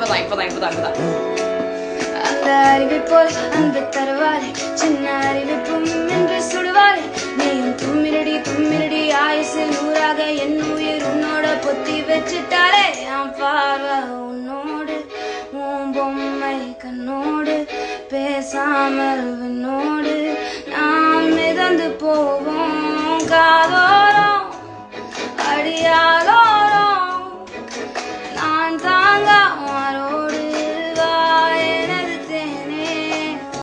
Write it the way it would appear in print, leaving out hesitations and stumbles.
இப்பதான் அந்த அறிவை போல் அன்பு தருவாரே சின்ன அறிவிப்பும் என்று சுடுவாரே நீயும் தும்மிரடி ஆயுசு நூறாக என் உயிர் உன்னோட பொத்தி வச்சுட்டாலே என் பார்வை உன்னோடு உன் பொம்மை கண்ணோடு பேசாமல் விண்ணோடு நாம் மிதந்து போவோம்